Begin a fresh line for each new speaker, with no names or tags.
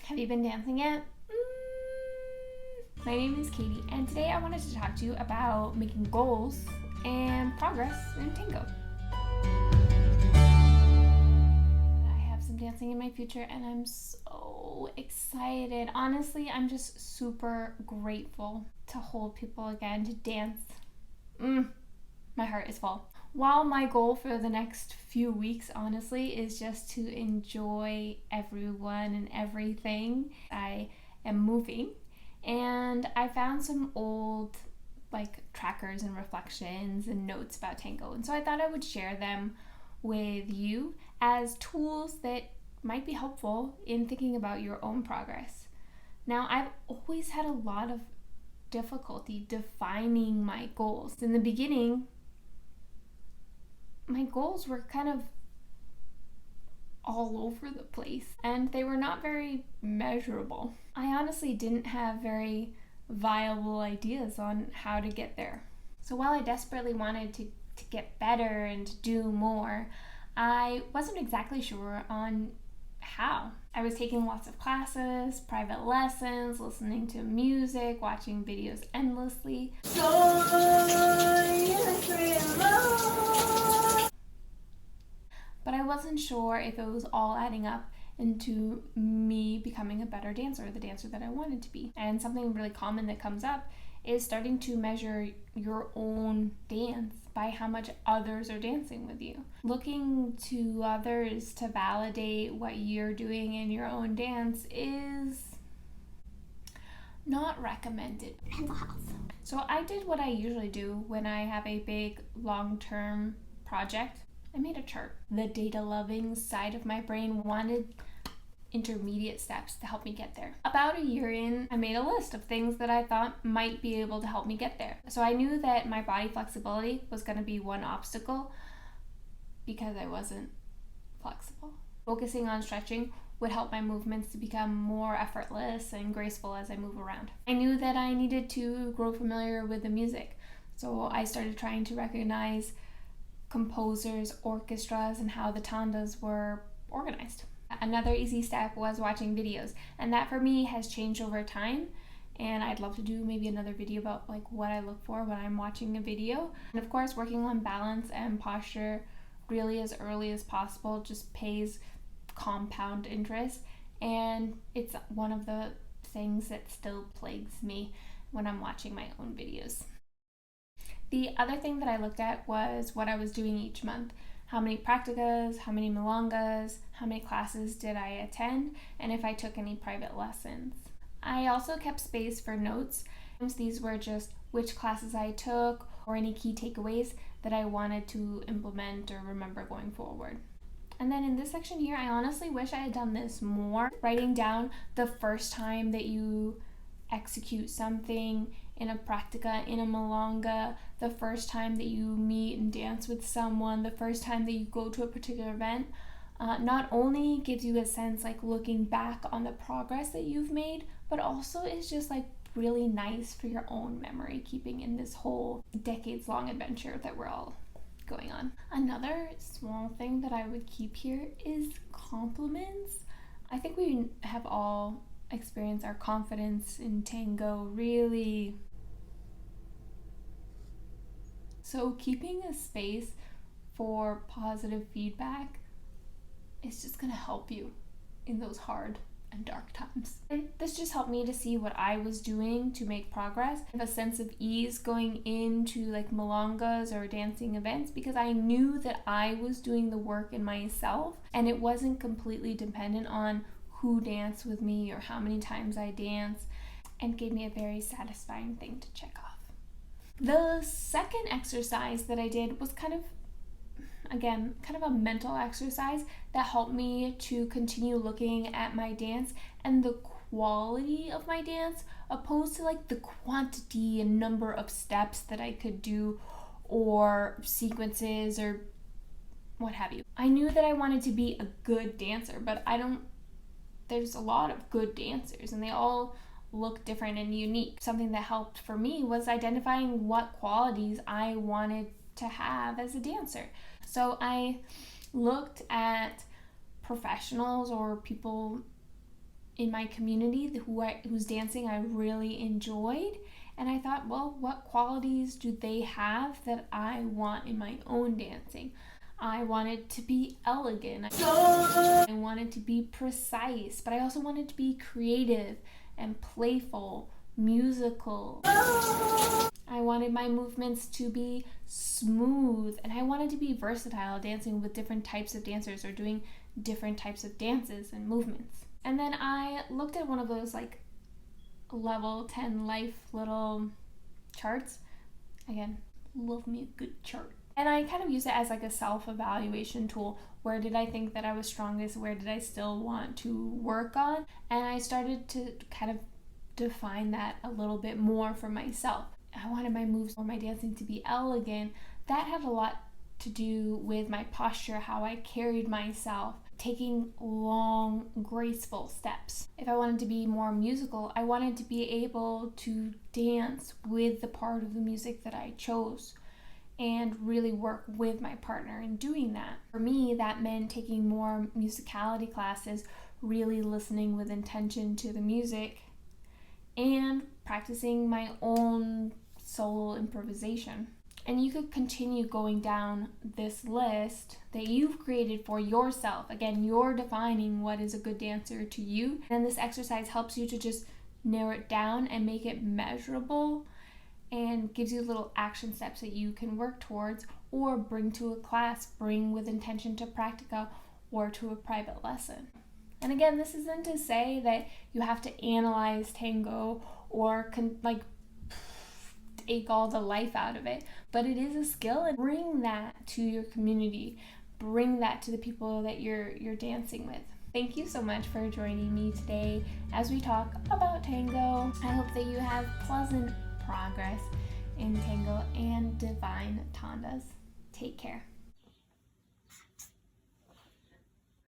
Have you been dancing yet? My name is Katie, and today I wanted to talk to you about making goals and progress in tango. I have some dancing in my future, and I'm so excited. Honestly, I'm just super grateful to hold people again, to dance. My heart is full. While my goal for the next few weeks, honestly, is just to enjoy everyone and everything, I am moving, and I found some old trackers and reflections and notes about tango, and so I thought I would share them with you as tools that might be helpful in thinking about your own progress. Now, I've always had a lot of difficulty defining my goals. In the beginning, my goals were kind of all over the place and they were not very measurable. I honestly didn't have very viable ideas on how to get there. So while I desperately wanted to get better and to do more, I wasn't exactly sure on how. I was taking lots of classes, private lessons, listening to music, watching videos endlessly. But I wasn't sure if it was all adding up into me becoming a better dancer, the dancer that I wanted to be. And something really common that comes up is starting to measure your own dance by how much others are dancing with you. Looking to others to validate what you're doing in your own dance is not recommended. Mental health. So I did what I usually do when I have a big long-term project. I made a chart. The data-loving side of my brain wanted intermediate steps to help me get there. About a year in, I made a list of things that I thought might be able to help me get there. So I knew that my body flexibility was going to be one obstacle because I wasn't flexible. Focusing on stretching would help my movements to become more effortless and graceful as I move around. I knew that I needed to grow familiar with the music, so I started trying to recognize composers, orchestras, and how the tandas were organized. Another easy step was watching videos, and that for me has changed over time, and I'd love to do maybe another video about what I look for when I'm watching a video. And of course, working on balance and posture really as early as possible just pays compound interest, and it's one of the things that still plagues me when I'm watching my own videos. The other thing that I looked at was what I was doing each month. How many practicas, how many milongas, how many classes did I attend, and if I took any private lessons. I also kept space for notes. These were just which classes I took or any key takeaways that I wanted to implement or remember going forward. And then in this section here, I honestly wish I had done this more. Writing down the first time that you execute something in a practica, in a milonga, the first time that you meet and dance with someone, the first time that you go to a particular event, not only gives you a sense looking back on the progress that you've made, but also is just really nice for your own memory keeping in this whole decades-long adventure that we're all going on. Another small thing that I would keep here is compliments. I think we have all experienced our confidence in tango really. So keeping a space for positive feedback is just going to help you in those hard and dark times. This just helped me to see what I was doing to make progress. I have a sense of ease going into milongas or dancing events because I knew that I was doing the work in myself and it wasn't completely dependent on who danced with me or how many times I danced, and gave me a very satisfying thing to check off. The second exercise that I did was kind of a mental exercise that helped me to continue looking at my dance and the quality of my dance opposed to the quantity and number of steps that I could do or sequences or what have you. I knew that I wanted to be a good dancer, but there's a lot of good dancers and they all look different and unique. Something that helped for me was identifying what qualities I wanted to have as a dancer. So I looked at professionals or people in my community whose dancing I really enjoyed. And I thought, well, what qualities do they have that I want in my own dancing? I wanted to be elegant. I wanted to be precise, but I also wanted to be creative and playful, musical. I wanted my movements to be smooth, and I wanted to be versatile, dancing with different types of dancers or doing different types of dances and movements. And then I looked at one of those like level 10 life little charts. Again, love me a good chart. And I kind of used it as like a self-evaluation tool. Where did I think that I was strongest? Where did I still want to work on? And I started to kind of define that a little bit more for myself. I wanted my moves or my dancing to be elegant. That had a lot to do with my posture, how I carried myself, taking long, graceful steps. If I wanted to be more musical, I wanted to be able to dance with the part of the music that I chose and really work with my partner in doing that. For me, that meant taking more musicality classes, really listening with intention to the music, and practicing my own solo improvisation. And you could continue going down this list that you've created for yourself. Again, you're defining what is a good dancer to you. And this exercise helps you to just narrow it down and make it measurable, and gives you little action steps that you can work towards or bring to a class, bring with intention to practica or to a private lesson. And again, this isn't to say that you have to analyze tango or take all the life out of it, but it is a skill, and bring that to your community, bring that to the people that you're dancing with. Thank you so much for joining me today as we talk about tango. I hope that you have pleasant progress in tango and divine tandas. Take care.